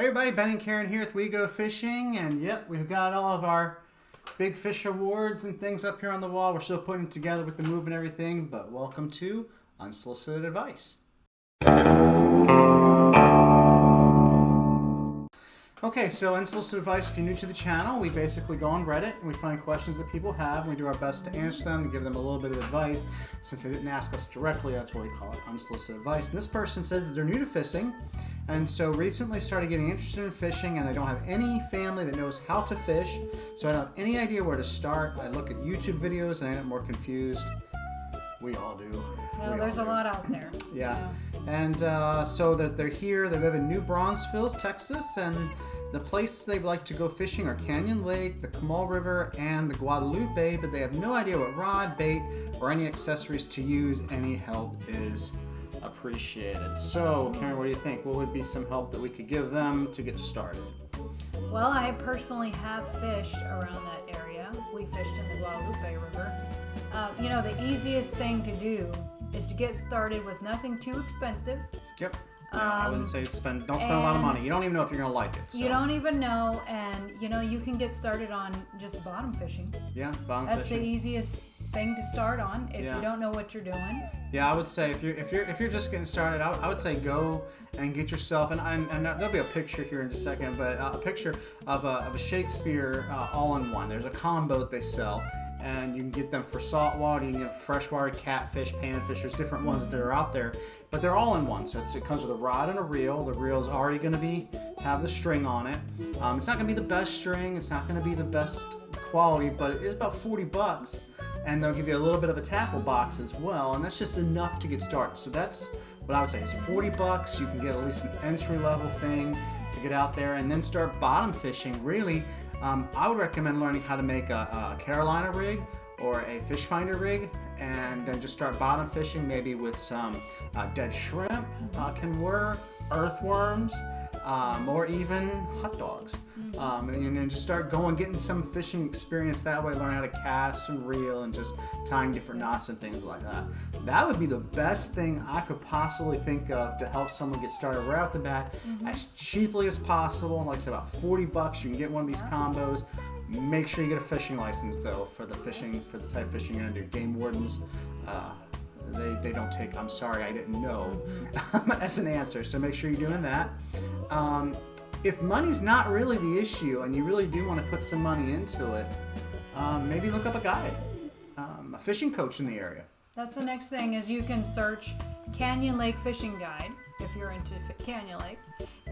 Hey everybody, Ben and Karen here with We Go Fishing, and yep, we've got all of our big fish awards and things up here on the wall. We're still putting it together with the move and everything, but welcome to Unsolicited Advice. Okay, so Unsolicited Advice, if you're new to the channel, we basically go on Reddit and we find questions that people have, and we do our best to answer them and give them a little bit of advice. Since they didn't ask us directly, that's why we call it Unsolicited Advice. And this person says that they're new to fishing, and so recently started getting interested in fishing, and they don't have any family that knows how to fish, so I don't have any idea where to start. I look at YouTube videos and I get more confused. We all do. Well, there's a lot out there. Yeah. And so that they're here, they live in New Braunfels, Texas, and the places they like to go fishing are Canyon Lake, the Comal River, and the Guadalupe, but they have no idea what rod, bait, or any accessories to use. Any help is appreciated. So, Karen, what do you think? What would be some help that we could give them to get started? Well, I personally have fished around that area. We fished in the Guadalupe River. The easiest thing to do is to get started with nothing too expensive. Yep. Yeah, I wouldn't say don't spend a lot of money. You don't even know if you're going to like it. So. You don't even know, and you can get started on just bottom fishing. Yeah, bottom That's fishing. the easiest thing to start on if you don't know what you're doing. Yeah, I would say if you're just getting started, I would say go and get yourself and there'll be a picture here in just a second, but a picture of a Shakespeare all-in-one. There's a combo that they sell, and you can get them for saltwater, you can get freshwater, catfish, panfish. There's different ones that are out there, but they're all in one. So it comes with a rod and a reel. The reel's already going to have the string on it. It's not going to be the best string. It's not going to be the best quality, but it is about $40. And they'll give you a little bit of a tackle box as well, and that's just enough to get started. So that's what I would say. It's $40. You can get at least an entry-level thing to get out there, and then start bottom fishing. Really, I would recommend learning how to make a Carolina rig or a fish finder rig, and then just start bottom fishing, maybe with some dead shrimp can work, earthworms, or even hot dogs. And then just start getting some fishing experience that way, learn how to cast and reel and just tying different knots and things like that. That would be the best thing I could possibly think of to help someone get started right off the bat, as cheaply as possible. Like I said, about $40, you can get one of these combos. Make sure you get a fishing license though for the type of fishing you're gonna do. Game wardens, they don't take I'm sorry, I didn't know as an answer, so make sure you're doing that. If money's not really the issue and you really do want to put some money into it, maybe look up a guide, a fishing coach in the area. That's the next thing, is you can search Canyon Lake Fishing Guide if you're into Canyon Lake,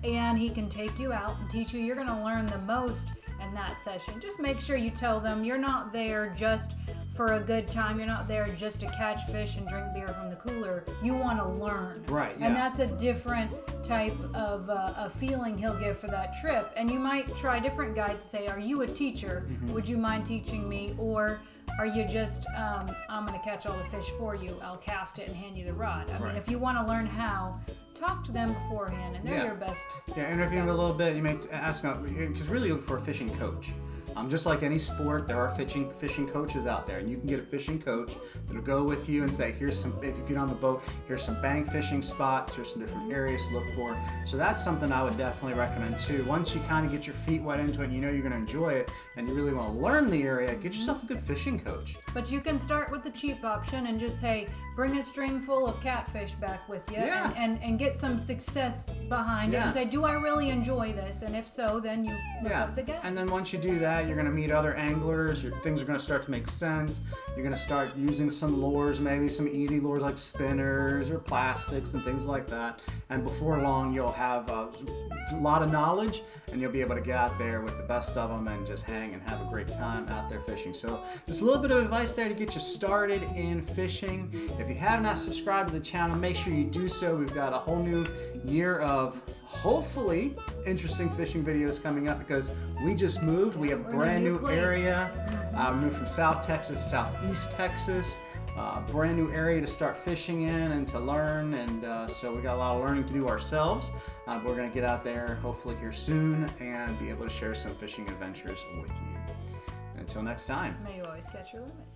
and he can take you out and teach you. You're going to learn the most in that session. Just make sure you tell them you're not there just for a good time. You're not there just to catch fish and drink beer from the cooler. You want to learn. Right, yeah. And that's a different type of a feeling he'll give for that trip. And you might try different guides to say, are you a teacher? Would you mind teaching me? Or are you just, I'm going to catch all the fish for you. I'll cast it and hand you the rod. I mean, if you want to learn how, talk to them beforehand, and they're your best. Yeah, interview them a little bit. You may ask them, because really look for a fishing coach. Just like any sport, there are fishing coaches out there, and you can get a fishing coach that'll go with you and say, here's some, if you're on the boat, here's some bank fishing spots, here's some different areas to look for. So that's something I would definitely recommend too. Once you kind of get your feet wet into it and you know you're going to enjoy it and you really want to learn the area, get yourself a good fishing coach. But you can start with the cheap option and just, hey, bring a string full of catfish back with you, and get some success behind it and say, do I really enjoy this? And if so, then you look up the guide. And then once you do that, you're going to meet other anglers. Things are going to start to make sense. You're going to start using some lures, maybe some easy lures like spinners or plastics and things like that. And before long, you'll have a lot of knowledge, and you'll be able to get out there with the best of them and just hang and have a great time out there fishing. So just a little bit of advice there to get you started in fishing. If you have not subscribed to the channel, make sure you do so. We've got a whole new year of hopefully interesting fishing videos coming up, because we just moved. We have a brand new area. We moved from South Texas to Southeast Texas. Brand new area to start fishing in and to learn, and so we got a lot of learning to do ourselves. We're going to get out there hopefully here soon and be able to share some fishing adventures with you. Until next time. May you always catch your limit.